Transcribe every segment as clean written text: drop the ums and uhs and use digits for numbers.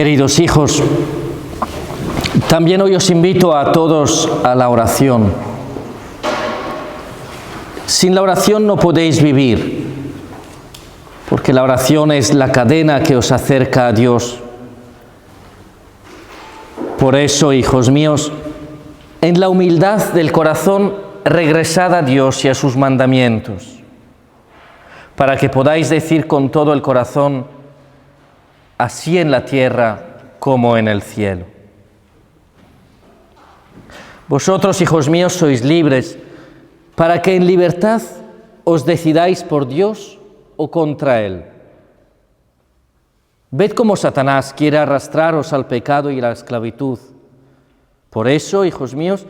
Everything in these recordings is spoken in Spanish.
Queridos hijos, también hoy os invito a todos a la oración. Sin la oración no podéis vivir, porque la oración es la cadena que os acerca a Dios. Por eso, hijos míos, en la humildad del corazón, regresad a Dios y a sus mandamientos, para que podáis decir con todo el corazón, así en la tierra como en el cielo. Vosotros, hijos míos, sois libres, para que en libertad os decidáis por Dios o contra Él. Ved cómo Satanás quiere arrastraros al pecado y a la esclavitud. Por eso, hijos míos,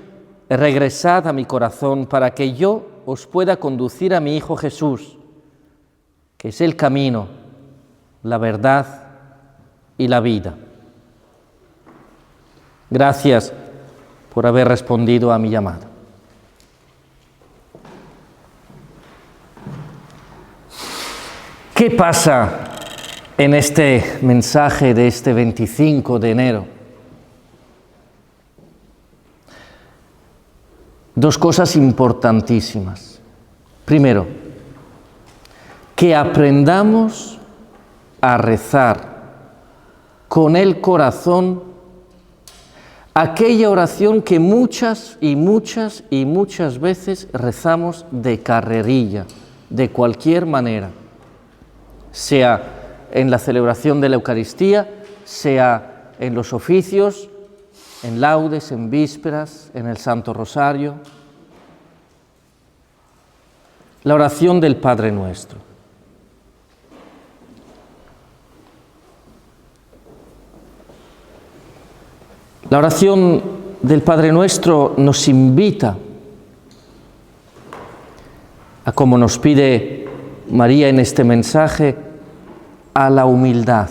regresad a mi corazón para que yo os pueda conducir a mi Hijo Jesús, que es el camino, la verdad y la vida. Gracias por haber respondido a mi llamada. ¿Qué pasa en este mensaje de este 25 de enero? Dos cosas importantísimas. Primero, que aprendamos a rezar con el corazón aquella oración que muchas veces rezamos de carrerilla, de cualquier manera, sea en la celebración de la Eucaristía, sea en los oficios, en laudes, en vísperas, en el Santo Rosario. La oración del Padre Nuestro. La oración del Padre Nuestro nos invita a, como nos pide María en este mensaje, a la humildad.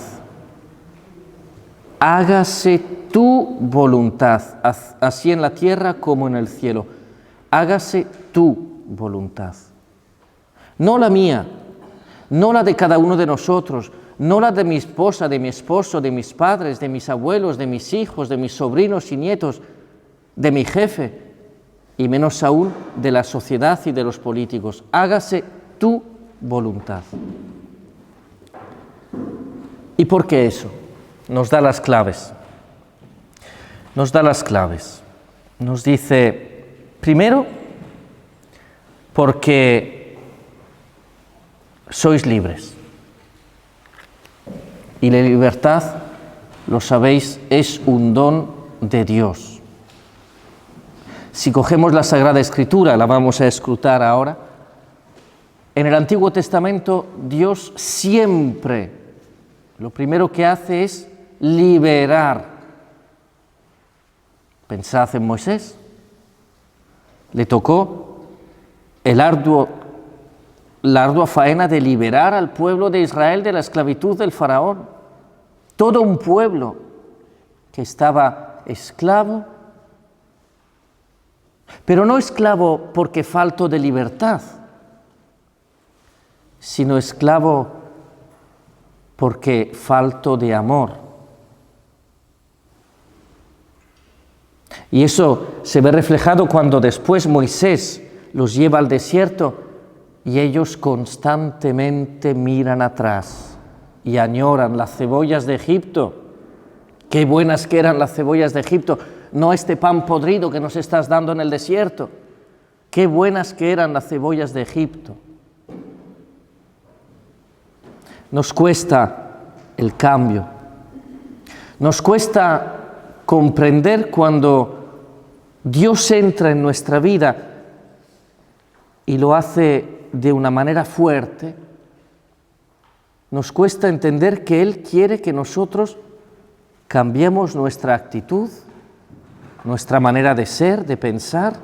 Hágase tu voluntad, así en la tierra como en el cielo. Hágase tu voluntad. No la mía, no la de cada uno de nosotros, no la de mi esposa, de mi esposo, de mis padres, de mis abuelos, de mis hijos, de mis sobrinos y nietos, de mi jefe, y menos aún de la sociedad y de los políticos. Hágase tu voluntad. ¿Y por qué eso? Nos da las claves. Nos da las claves. Nos dice, primero, porque sois libres. Y la libertad, lo sabéis, es un don de Dios. Si cogemos la Sagrada Escritura, la vamos a escrutar ahora, en el Antiguo Testamento Dios siempre lo primero que hace es liberar. Pensad en Moisés. Le tocó la ardua faena de liberar al pueblo de Israel de la esclavitud del faraón. Todo un pueblo que estaba esclavo, pero no esclavo porque falto de libertad, sino esclavo porque falto de amor. Y eso se ve reflejado cuando después Moisés los lleva al desierto y ellos constantemente miran atrás y añoran las cebollas de Egipto. Qué buenas que eran las cebollas de Egipto, no este pan podrido que nos estás dando en el desierto. Qué buenas que eran las cebollas de Egipto. Nos cuesta el cambio. Nos cuesta comprender cuando Dios entra en nuestra vida y lo hace de una manera fuerte. Nos cuesta entender que Él quiere que nosotros cambiemos nuestra actitud, nuestra manera de ser, de pensar,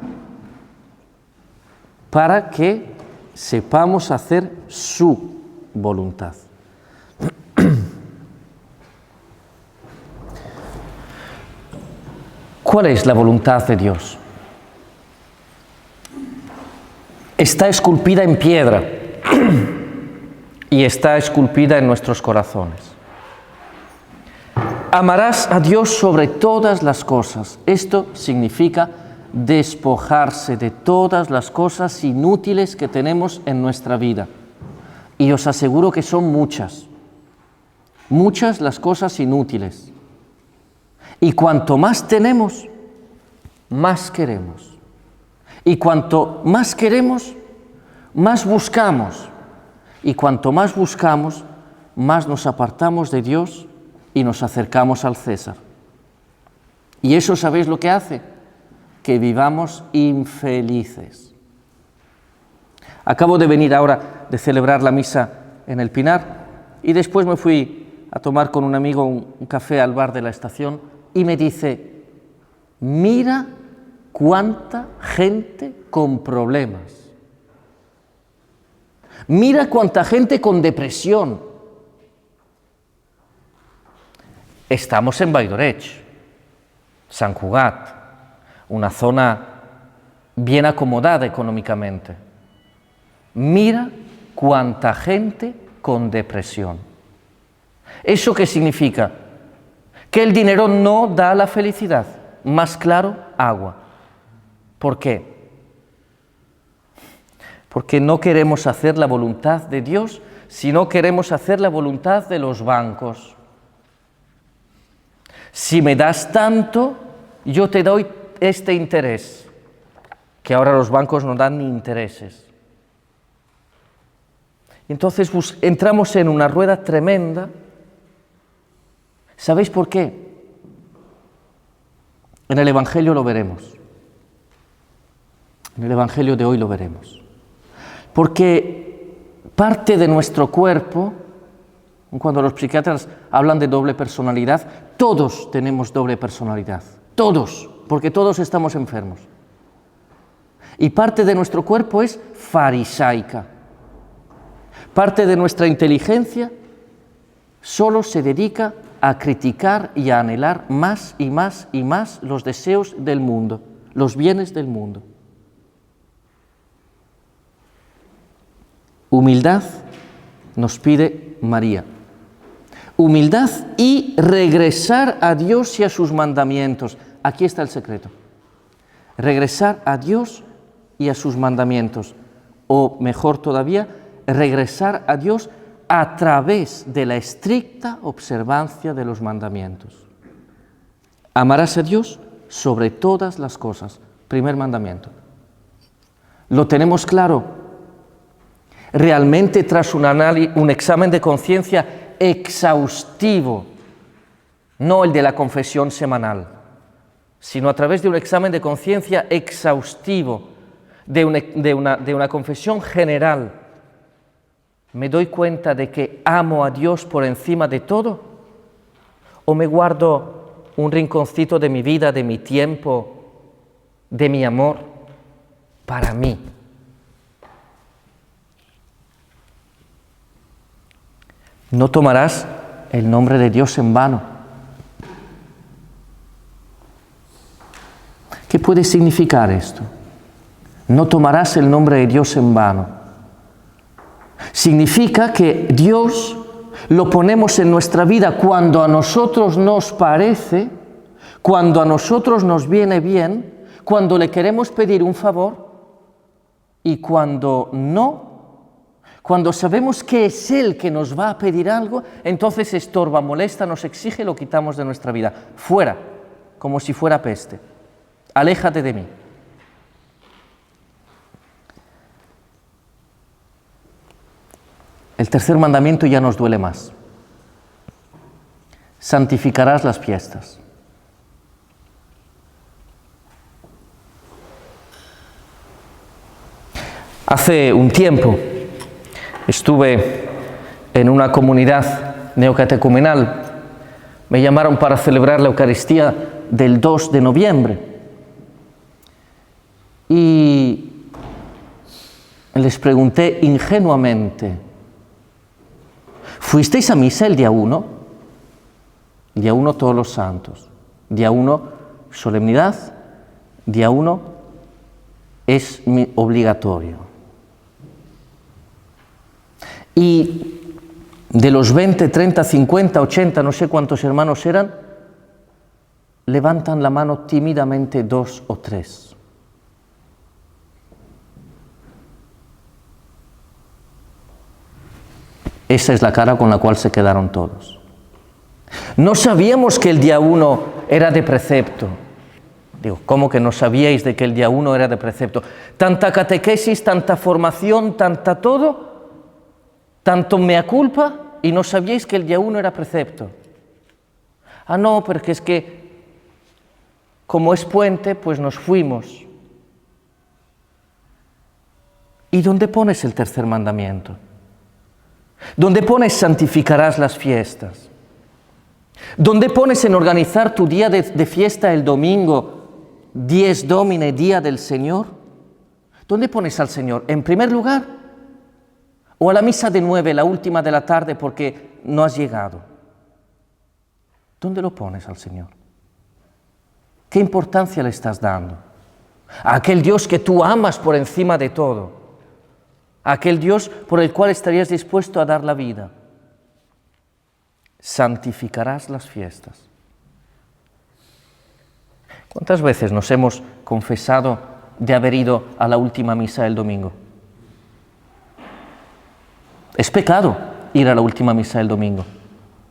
para que sepamos hacer su voluntad. ¿Cuál es la voluntad de Dios? Está esculpida en piedra y está esculpida en nuestros corazones. Amarás a Dios sobre todas las cosas. Esto significa despojarse de todas las cosas inútiles que tenemos en nuestra vida. Y os aseguro que son muchas. Muchas las cosas inútiles. Y cuanto más tenemos, más queremos. Y cuanto más queremos, más buscamos. Y cuanto más buscamos, más nos apartamos de Dios y nos acercamos al César. Y eso, ¿sabéis lo que hace? Que vivamos infelices. Acabo de venir ahora de celebrar la misa en el Pinar y después me fui a tomar con un amigo un café al bar de la estación y me dice: mira cuánta gente con problemas. Mira cuánta gente con depresión. Estamos en Valldoreig, Sant Cugat, una zona bien acomodada económicamente. Mira cuánta gente con depresión. ¿Eso qué significa? Que el dinero no da la felicidad. Más claro, agua. ¿Por qué? Porque no queremos hacer la voluntad de Dios, sino queremos hacer la voluntad de los bancos. Si me das tanto, yo te doy este interés, que ahora los bancos no dan ni intereses. Entonces entramos en una rueda tremenda. ¿Sabéis por qué? En el Evangelio lo veremos. En el Evangelio de hoy lo veremos. Porque parte de nuestro cuerpo, cuando los psiquiatras hablan de doble personalidad, todos tenemos doble personalidad. Todos, porque todos estamos enfermos. Y parte de nuestro cuerpo es farisaica. Parte de nuestra inteligencia solo se dedica a criticar y a anhelar más y más y más los deseos del mundo, los bienes del mundo. Humildad nos pide María. Humildad y regresar a Dios y a sus mandamientos. Aquí está el secreto. Regresar a Dios y a sus mandamientos. O mejor todavía, regresar a Dios a través de la estricta observancia de los mandamientos. Amarás a Dios sobre todas las cosas. Primer mandamiento. ¿Lo tenemos claro? Realmente, tras un examen de conciencia exhaustivo, no el de la confesión semanal, sino a través de un examen de conciencia exhaustivo, de una confesión general, ¿me doy cuenta de que amo a Dios por encima de todo? ¿O me guardo un rinconcito de mi vida, de mi tiempo, de mi amor para mí? No tomarás el nombre de Dios en vano. ¿Qué puede significar esto? No tomarás el nombre de Dios en vano. Significa que Dios lo ponemos en nuestra vida cuando a nosotros nos parece, cuando a nosotros nos viene bien, cuando le queremos pedir un favor y cuando no. Cuando sabemos que es Él que nos va a pedir algo, entonces estorba, molesta, nos exige y lo quitamos de nuestra vida. Fuera, como si fuera peste. Aléjate de mí. El tercer mandamiento ya nos duele más. Santificarás las fiestas. Hace un tiempo estuve en una comunidad neocatecumenal. Me llamaron para celebrar la Eucaristía del 2 de noviembre. Y les pregunté ingenuamente: ¿fuisteis a misa el día 1? Día 1 todos los santos. Día 1 solemnidad. Día 1 es obligatorio. Y de los 20, 30, 50, 80, no sé cuántos hermanos eran, levantan la mano tímidamente 2 o 3. Esa es la cara con la cual se quedaron todos. No sabíamos que el día 1 era de precepto. Digo, ¿cómo que no sabíais de que el día 1 era de precepto? Tanta catequesis, tanta formación, tanta todo, tanto mea culpa, y no sabíais que el día 1 era precepto. Ah, no, porque es que, como es puente, pues nos fuimos. ¿Y dónde pones el tercer mandamiento? ¿Dónde pones santificarás las fiestas? ¿Dónde pones en organizar tu día de fiesta el domingo, Dies Domine, día del Señor? ¿Dónde pones al Señor? ¿En primer lugar? ¿O a la misa de 9, la última de la tarde, porque no has llegado? ¿Dónde lo pones al Señor? ¿Qué importancia le estás dando? A aquel Dios que tú amas por encima de todo. A aquel Dios por el cual estarías dispuesto a dar la vida. Santificarás las fiestas. ¿Cuántas veces nos hemos confesado de haber ido a la última misa del domingo? Es pecado ir a la última misa del domingo,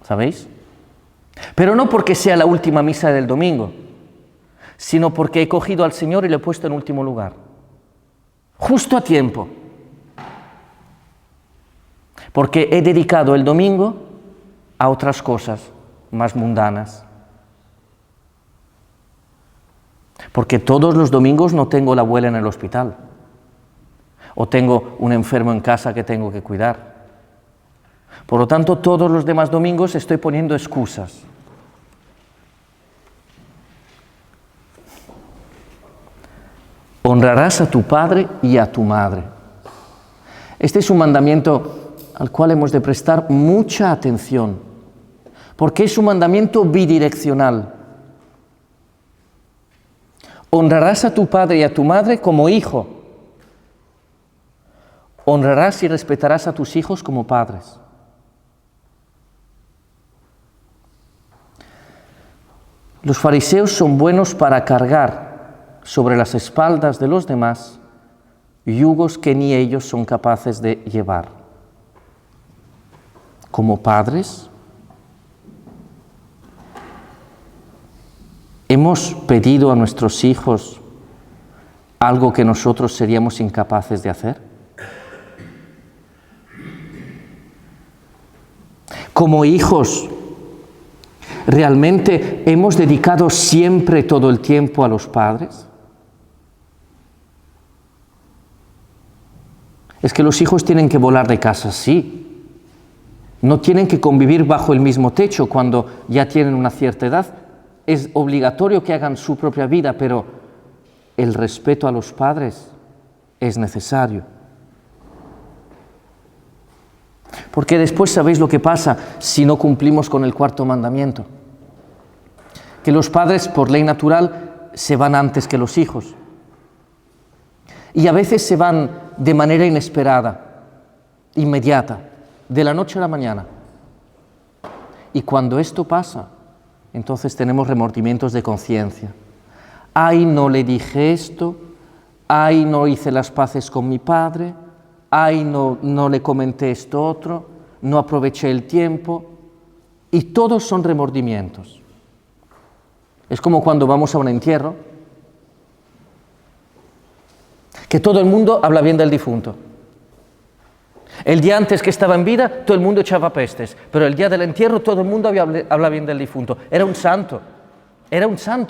¿sabéis? Pero no porque sea la última misa del domingo, sino porque he cogido al Señor y lo he puesto en último lugar. Justo a tiempo. Porque he dedicado el domingo a otras cosas más mundanas. Porque todos los domingos no tengo la abuela en el hospital. O tengo un enfermo en casa que tengo que cuidar. Por lo tanto, todos los demás domingos estoy poniendo excusas. Honrarás a tu padre y a tu madre. Este es un mandamiento al cual hemos de prestar mucha atención, porque es un mandamiento bidireccional. Honrarás a tu padre y a tu madre como hijo. Honrarás y respetarás a tus hijos como padres. Los fariseos son buenos para cargar sobre las espaldas de los demás yugos que ni ellos son capaces de llevar. Como padres, ¿hemos pedido a nuestros hijos algo que nosotros seríamos incapaces de hacer? Como hijos, ¿realmente hemos dedicado siempre todo el tiempo a los padres? Es que los hijos tienen que volar de casa, sí. No tienen que convivir bajo el mismo techo cuando ya tienen una cierta edad. Es obligatorio que hagan su propia vida, pero el respeto a los padres es necesario. Porque después sabéis lo que pasa si no cumplimos con el cuarto mandamiento. Que los padres, por ley natural, se van antes que los hijos. Y a veces se van de manera inesperada, inmediata, de la noche a la mañana. Y cuando esto pasa, entonces tenemos remordimientos de conciencia. Ay, no le dije esto, ay, no hice las paces con mi padre, ay, no le comenté esto otro, no aproveché el tiempo. Y todos son remordimientos. Es como cuando vamos a un entierro, que todo el mundo habla bien del difunto. El día antes que estaba en vida, todo el mundo echaba pestes, pero el día del entierro todo el mundo habla bien del difunto. Era un santo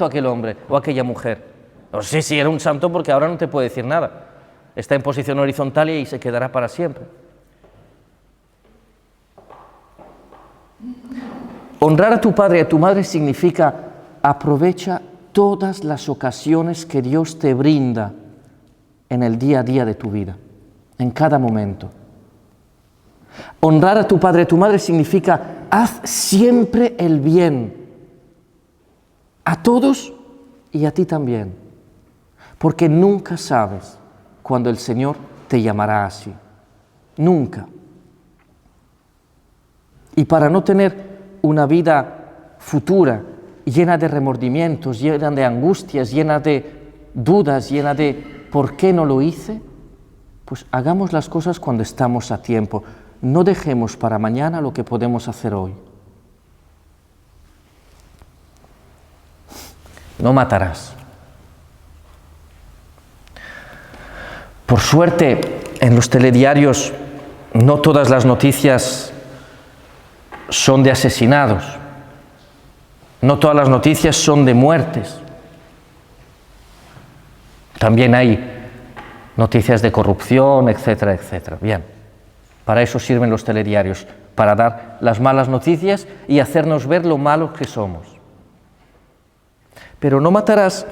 aquel hombre o aquella mujer. No sé si era un santo porque ahora no te puede decir nada. Está en posición horizontal y ahí se quedará para siempre. Honrar a tu padre y a tu madre significa aprovecha todas las ocasiones que Dios te brinda en el día a día de tu vida, en cada momento. Honrar a tu padre y a tu madre significa haz siempre el bien a todos y a ti también, porque nunca sabes cuándo el Señor te llamará así. Nunca. Y para no tener una vida futura llena de remordimientos, llena de angustias, llena de dudas, llena de ¿por qué no lo hice? Pues hagamos las cosas cuando estamos a tiempo. No dejemos para mañana lo que podemos hacer hoy. No matarás. Por suerte, en los telediarios no todas las noticias son de asesinados, no todas las noticias son de muertes. También hay noticias de corrupción, etcétera, etcétera. Bien, para eso sirven los telediarios, para dar las malas noticias y hacernos ver lo malos que somos. Pero no matarás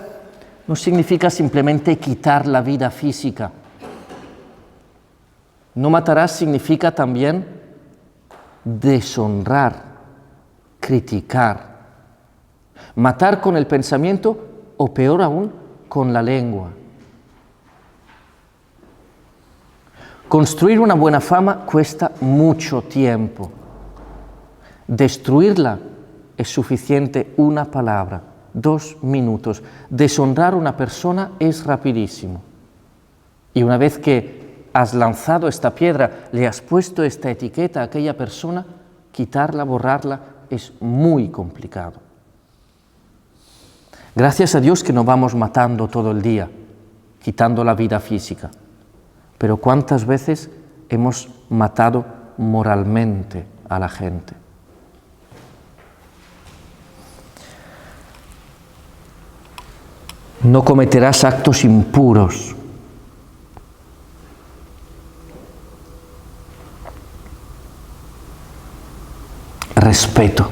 no significa simplemente quitar la vida física. No matarás significa también deshonrar, criticar, matar con el pensamiento o peor aún, con la lengua. Construir una buena fama cuesta mucho tiempo. Destruirla es suficiente una palabra, 2 minutos. Deshonrar a una persona es rapidísimo. Y una vez que has lanzado esta piedra, le has puesto esta etiqueta a aquella persona, quitarla, borrarla, es muy complicado. Gracias a Dios que no vamos matando todo el día, quitando la vida física. Pero ¿cuántas veces hemos matado moralmente a la gente? No cometerás actos impuros. Respeto.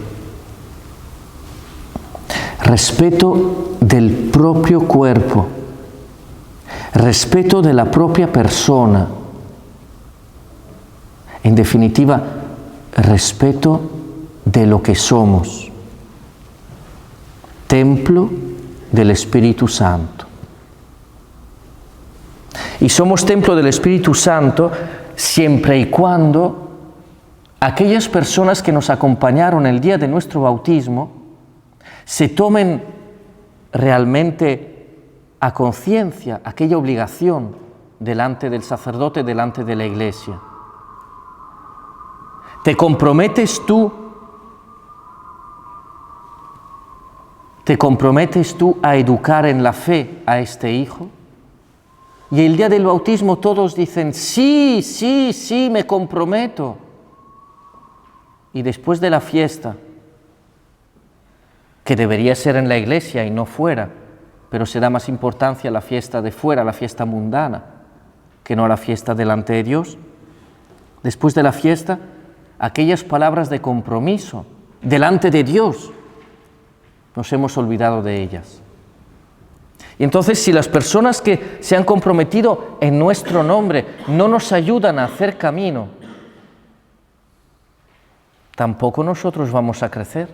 Respeto del propio cuerpo. Respeto de la propia persona. En definitiva, respeto de lo que somos. Templo del Espíritu Santo. Y somos templo del Espíritu Santo siempre y cuando aquellas personas que nos acompañaron el día de nuestro bautismo se tomen realmente a conciencia aquella obligación delante del sacerdote, delante de la Iglesia. ¿Te comprometes tú? ¿Te comprometes tú a educar en la fe a este hijo? Y el día del bautismo todos dicen, sí, sí, sí, me comprometo. Y después de la fiesta, que debería ser en la iglesia y no fuera, pero se da más importancia a la fiesta de fuera, la fiesta mundana, que no a la fiesta delante de Dios. Después de la fiesta, aquellas palabras de compromiso delante de Dios, nos hemos olvidado de ellas. Y entonces, si las personas que se han comprometido en nuestro nombre no nos ayudan a hacer camino, tampoco nosotros vamos a crecer.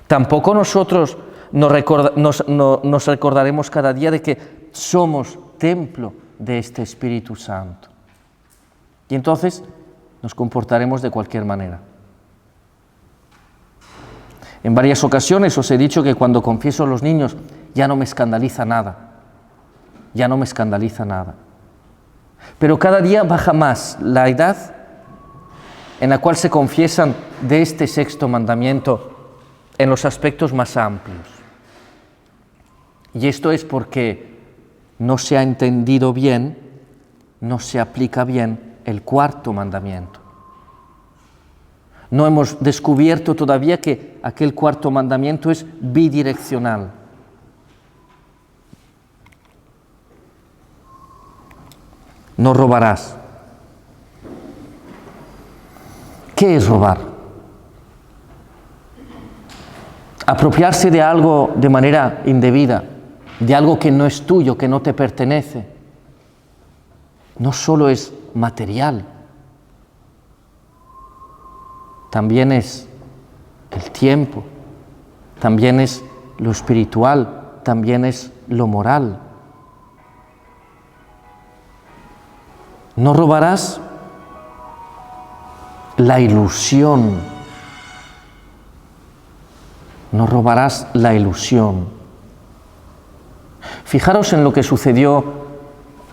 Tampoco nosotros nos recordaremos cada día de que somos templo de este Espíritu Santo. Y entonces nos comportaremos de cualquier manera. En varias ocasiones os he dicho que cuando confieso a los niños ya no me escandaliza nada. Ya no me escandaliza nada. Pero cada día baja más la edad en la cual se confiesan de este 6º mandamiento en los aspectos más amplios. Y esto es porque no se ha entendido bien, no se aplica bien el 4º mandamiento. No hemos descubierto todavía que aquel 4º mandamiento es bidireccional. No robarás. ¿Qué es robar? Apropiarse de algo de manera indebida, de algo que no es tuyo, que no te pertenece. No solo es material, también es el tiempo, también es lo espiritual, también es lo moral. No robarás la ilusión no robarás la ilusión. Fijaros en lo que sucedió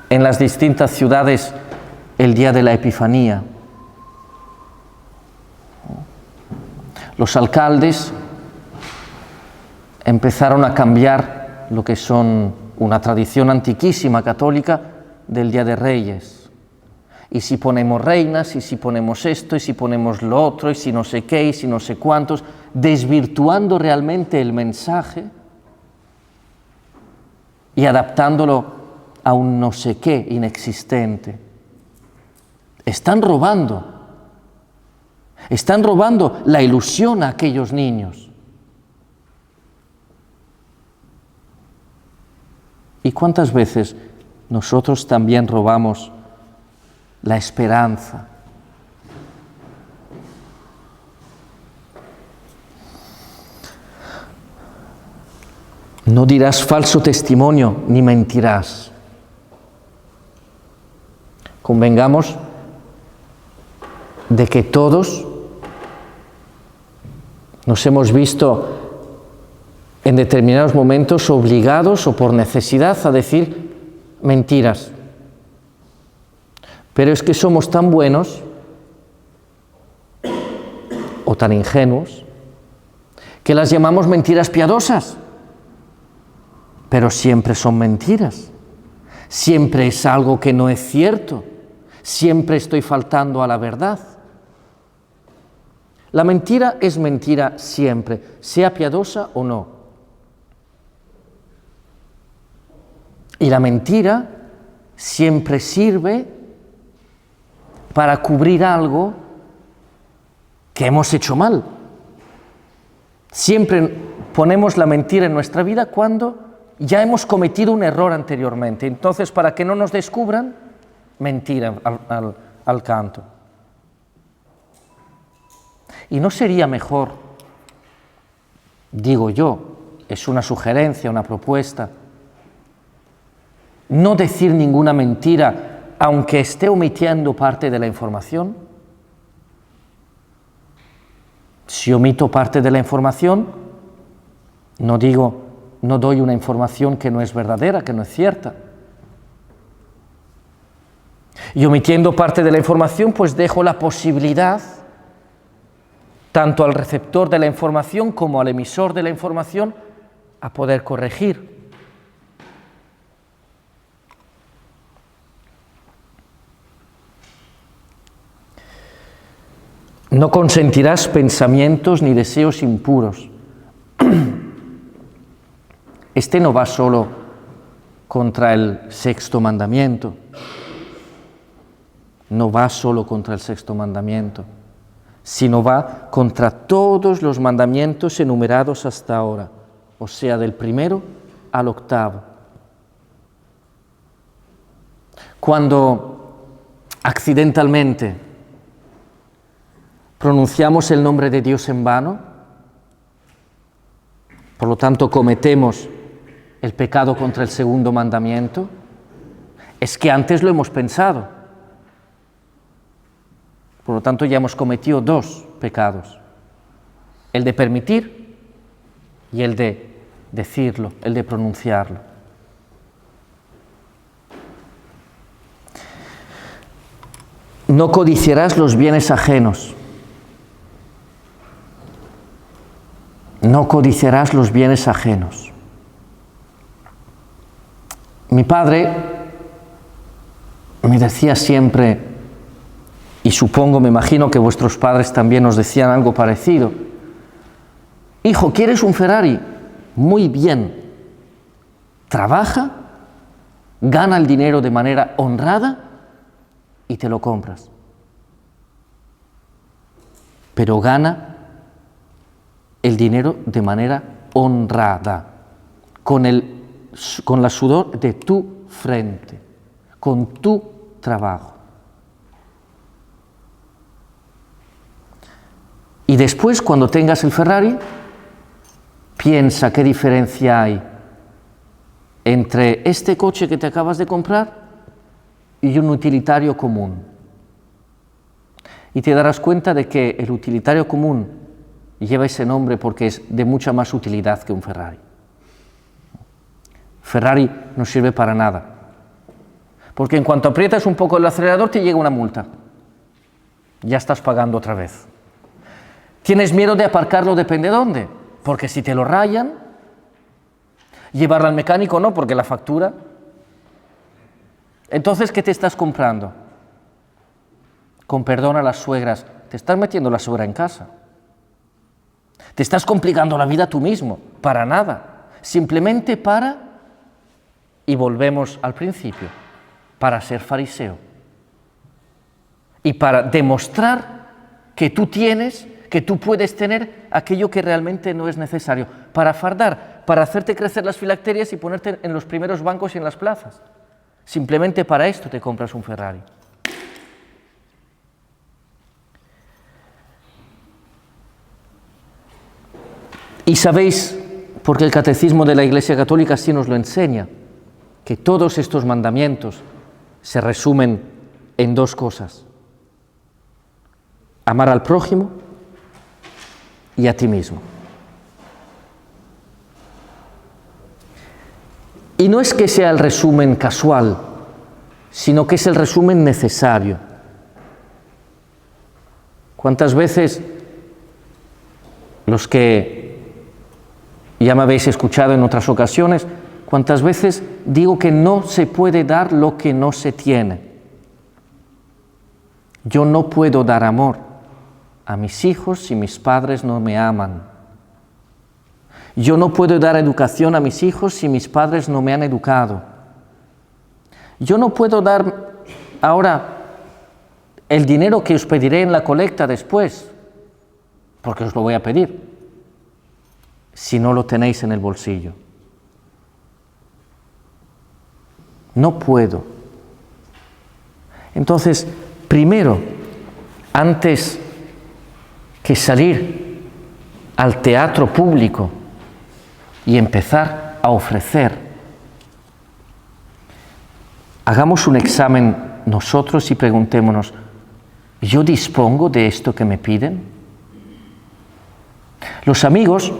en las distintas ciudades el día de la Epifanía. Los alcaldes empezaron a cambiar lo que son una tradición antiquísima católica del Día de Reyes. Y si ponemos reinas, y si ponemos esto, y si ponemos lo otro, y si no sé qué, y si no sé cuántos, desvirtuando realmente el mensaje y adaptándolo a un no sé qué inexistente. Están robando la ilusión a aquellos niños. ¿Y cuántas veces nosotros también robamos la esperanza? No dirás falso testimonio ni mentirás. Convengamos de que todos nos hemos visto en determinados momentos obligados o por necesidad a decir mentiras. Pero es que somos tan buenos o tan ingenuos que las llamamos mentiras piadosas. Pero siempre son mentiras. Siempre es algo que no es cierto. Siempre estoy faltando a la verdad. La mentira es mentira siempre, sea piadosa o no. Y la mentira siempre sirve para cubrir algo que hemos hecho mal. Siempre ponemos la mentira en nuestra vida cuando ya hemos cometido un error anteriormente. Entonces, para que no nos descubran, mentira al canto. ¿Y no sería mejor, digo yo, es una sugerencia, una propuesta, no decir ninguna mentira aunque esté omitiendo parte de la información? Si omito parte de la información, no doy una información que no es verdadera, que no es cierta. Y omitiendo parte de la información, pues dejo la posibilidad, tanto al receptor de la información como al emisor de la información, a poder corregir. No consentirás pensamientos ni deseos impuros. Este no va solo contra el sexto mandamiento. No va solo contra el sexto mandamiento, sino va contra todos los mandamientos enumerados hasta ahora, o sea, del primero al octavo. Cuando accidentalmente pronunciamos el nombre de Dios en vano, por lo tanto cometemos el pecado contra el segundo mandamiento, es que antes lo hemos pensado. Por lo tanto, ya hemos cometido dos pecados, el de permitir y el de decirlo, el de pronunciarlo. No codiciarás los bienes ajenos. No codiciarás los bienes ajenos. Mi padre me decía siempre, y supongo, me imagino que vuestros padres también os decían algo parecido: hijo, ¿quieres un Ferrari? Muy bien, trabaja, gana el dinero de manera honrada y te lo compras. Pero gana el dinero de manera honrada, con la sudor de tu frente, con tu trabajo. Y después, cuando tengas el Ferrari, piensa qué diferencia hay entre este coche que te acabas de comprar y un utilitario común. Y te darás cuenta de que el utilitario común lleva ese nombre porque es de mucha más utilidad que un Ferrari. Ferrari no sirve para nada, porque en cuanto aprietas un poco el acelerador te llega una multa. Ya estás pagando otra vez. Tienes miedo de aparcarlo depende de dónde, porque si te lo rayan, llevarlo al mecánico no, porque la factura. Entonces, ¿qué te estás comprando? Con perdón a las suegras, te estás metiendo la suegra en casa. Te estás complicando la vida tú mismo, para nada. Simplemente para, y volvemos al principio, para ser fariseo. Y para demostrar que tú tienes, que tú puedes tener aquello que realmente no es necesario. Para fardar, para hacerte crecer las filacterias y ponerte en los primeros bancos y en las plazas. Simplemente para esto te compras un Ferrari. Y sabéis, porque el Catecismo de la Iglesia Católica sí nos lo enseña, que todos estos mandamientos se resumen en dos cosas: amar al prójimo y a ti mismo. Y no es que sea el resumen casual, sino que es el resumen necesario. ¿Cuántas veces los que ya me habéis escuchado en otras ocasiones, cuántas veces digo que no se puede dar lo que no se tiene? Yo no puedo dar amor a mis hijos si mis padres no me aman. Yo no puedo dar educación a mis hijos si mis padres no me han educado. Yo no puedo dar ahora el dinero que os pediré en la colecta después, porque os lo voy a pedir, si no lo tenéis en el bolsillo. No puedo. Entonces, primero, antes que salir al teatro público y empezar a ofrecer, hagamos un examen nosotros y preguntémonos: ¿yo dispongo de esto que me piden? Los amigos,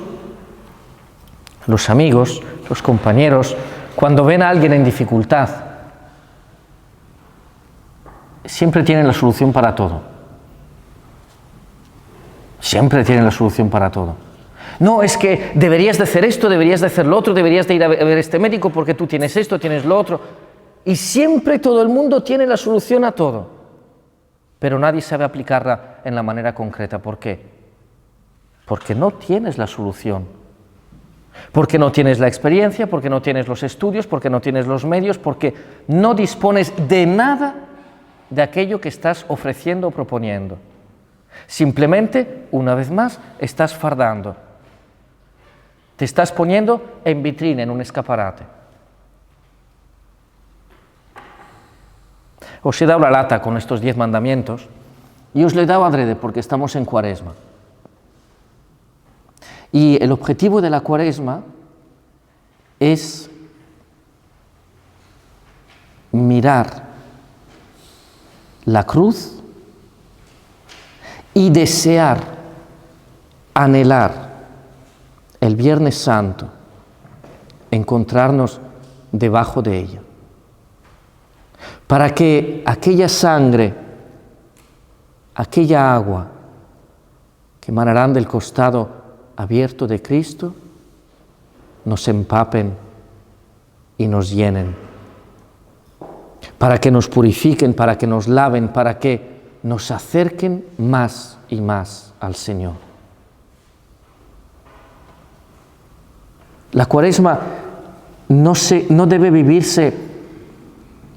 los compañeros, cuando ven a alguien en dificultad, siempre tienen la solución para todo. Siempre tienen la solución para todo. No, es que deberías de hacer esto, deberías de hacer lo otro, deberías de ir a ver a este médico porque tú tienes esto, tienes lo otro. Y siempre todo el mundo tiene la solución a todo, pero nadie sabe aplicarla en la manera concreta. ¿Por qué? Porque no tienes la solución. Porque no tienes la experiencia, porque no tienes los estudios, porque no tienes los medios, porque no dispones de nada de aquello que estás ofreciendo o proponiendo. Simplemente, una vez más, estás fardando. Te estás poniendo en vitrina, en un escaparate. Os he dado la lata con estos 10 mandamientos y os lo he dado adrede porque estamos en Cuaresma. Y el objetivo de la Cuaresma es mirar la cruz y desear, anhelar el Viernes Santo, encontrarnos debajo de ella, para que aquella sangre, aquella agua que emanarán del costado abierto de Cristo, nos empapen y nos llenen, para que nos purifiquen, para que nos laven, para que nos acerquen más y más al Señor. La Cuaresma no debe vivirse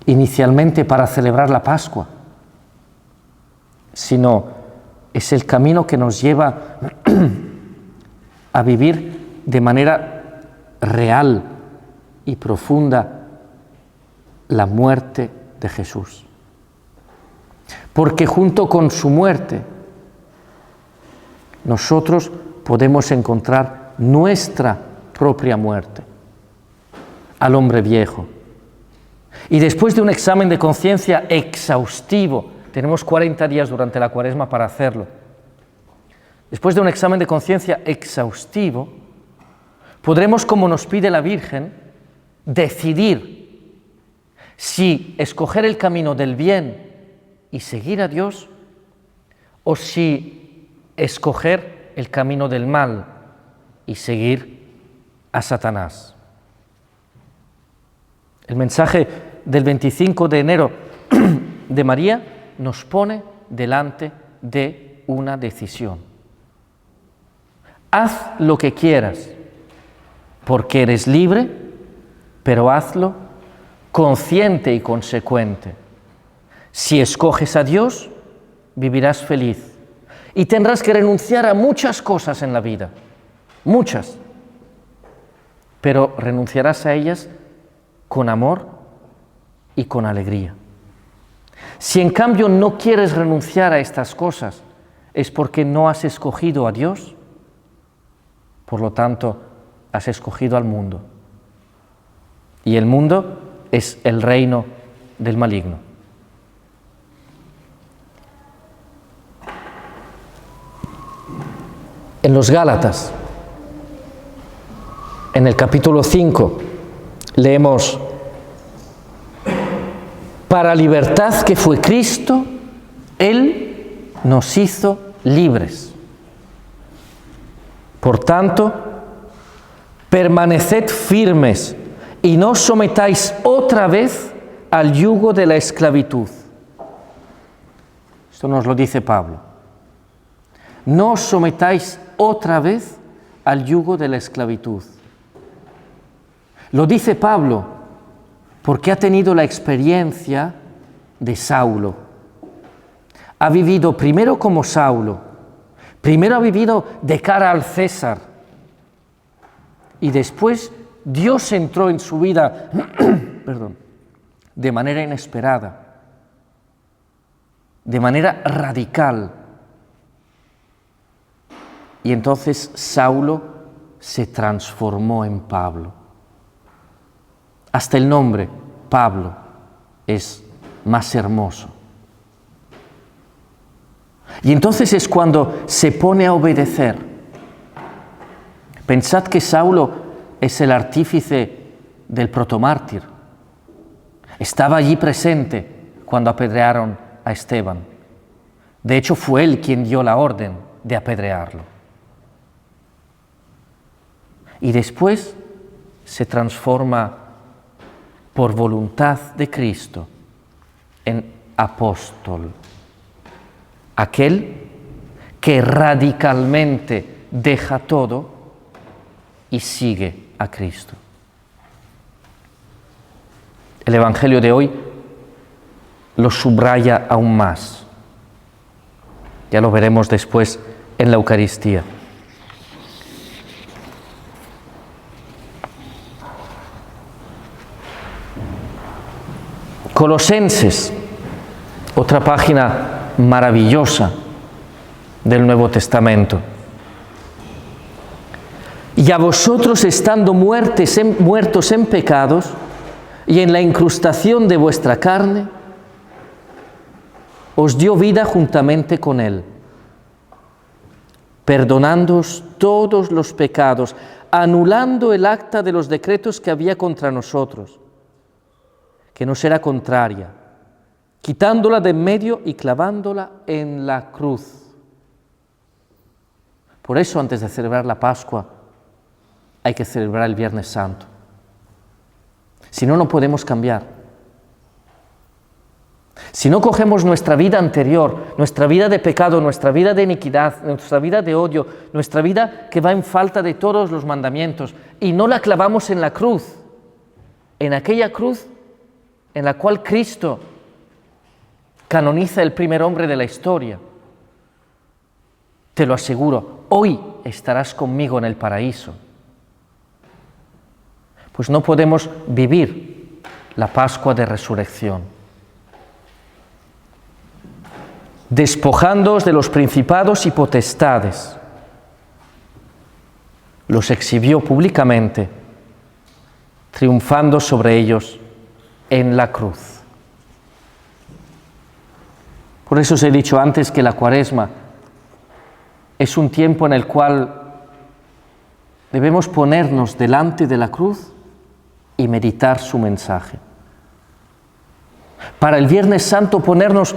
inicialmente para celebrar la Pascua, sino es el camino que nos lleva a vivir de manera real y profunda la muerte de Jesús. Porque junto con su muerte, nosotros podemos encontrar nuestra propia muerte, al hombre viejo. Y después de un examen de conciencia exhaustivo, tenemos 40 días durante la Cuaresma para hacerlo, después de un examen de conciencia exhaustivo, podremos, como nos pide la Virgen, decidir si escoger el camino del bien y seguir a Dios, o si escoger el camino del mal y seguir a Satanás. El mensaje del 25 de enero de María nos pone delante de una decisión. Haz lo que quieras, porque eres libre, pero hazlo consciente y consecuente. Si escoges a Dios, vivirás feliz y tendrás que renunciar a muchas cosas en la vida, muchas, pero renunciarás a ellas con amor y con alegría. Si en cambio no quieres renunciar a estas cosas, es porque no has escogido a Dios, por lo tanto, has escogido al mundo. Y el mundo es el reino del maligno. En los Gálatas, en el capítulo 5, leemos: para libertad que fue Cristo, Él nos hizo libres. Por tanto, permaneced firmes y no os sometáis otra vez al yugo de la esclavitud. Esto nos lo dice Pablo. No os sometáis otra vez al yugo de la esclavitud. Lo dice Pablo porque ha tenido la experiencia de Saulo. Ha vivido primero como Saulo, primero ha vivido de cara al César, y después Dios entró en su vida de manera inesperada, de manera radical. Y entonces Saulo se transformó en Pablo. Hasta el nombre, Pablo, es más hermoso. Y entonces es cuando se pone a obedecer. Pensad que Saulo es el artífice del protomártir. Estaba allí presente cuando apedrearon a Esteban. De hecho, fue él quien dio la orden de apedrearlo. Y después se transforma por voluntad de Cristo en apóstol, aquel que radicalmente deja todo y sigue a Cristo. El Evangelio de hoy lo subraya aún más. Ya lo veremos después en la Eucaristía. Colosenses, otra página maravillosa del Nuevo Testamento. Y a vosotros, estando muertos en pecados y en la incrustación de vuestra carne, os dio vida juntamente con Él, perdonándoos todos los pecados, anulando el acta de los decretos que había contra nosotros, que nos era contraria, quitándola de en medio y clavándola en la cruz. Por eso, antes de celebrar la Pascua, hay que celebrar el Viernes Santo. Si no, no podemos cambiar. Si no cogemos nuestra vida anterior, nuestra vida de pecado, nuestra vida de iniquidad, nuestra vida de odio, nuestra vida que va en falta de todos los mandamientos, y no la clavamos en la cruz, en aquella cruz en la cual Cristo canoniza el primer hombre de la historia, te lo aseguro, hoy estarás conmigo en el paraíso. Pues no podemos vivir la Pascua de Resurrección. Despojándoos de los principados y potestades, los exhibió públicamente, triunfando sobre ellos en la cruz. Por eso os he dicho antes que la Cuaresma es un tiempo en el cual debemos ponernos delante de la cruz y meditar su mensaje. Para el Viernes Santo ponernos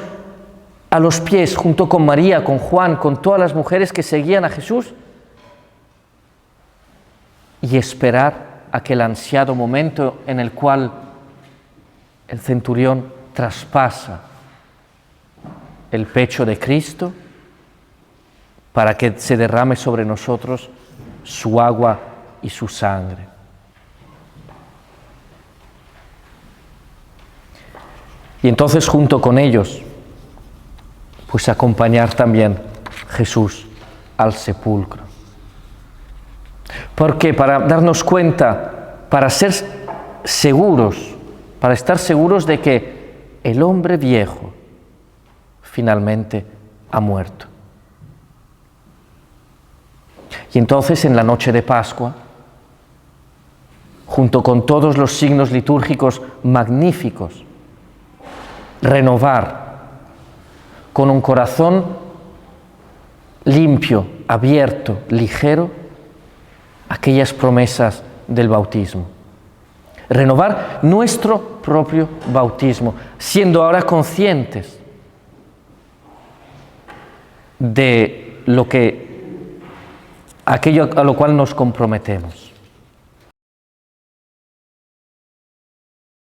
a los pies junto con María, con Juan, con todas las mujeres que seguían a Jesús y esperar aquel ansiado momento en el cual el centurión traspasa el pecho de Cristo para que se derrame sobre nosotros su agua y su sangre. Y entonces junto con ellos, pues acompañar también Jesús al sepulcro. Porque para darnos cuenta, para ser seguros, para estar seguros de que el hombre viejo finalmente ha muerto. Y entonces en la noche de Pascua, junto con todos los signos litúrgicos magníficos, renovar con un corazón limpio, abierto, ligero, aquellas promesas del bautismo. Renovar nuestro propio bautismo, siendo ahora conscientes de aquello a lo cual nos comprometemos.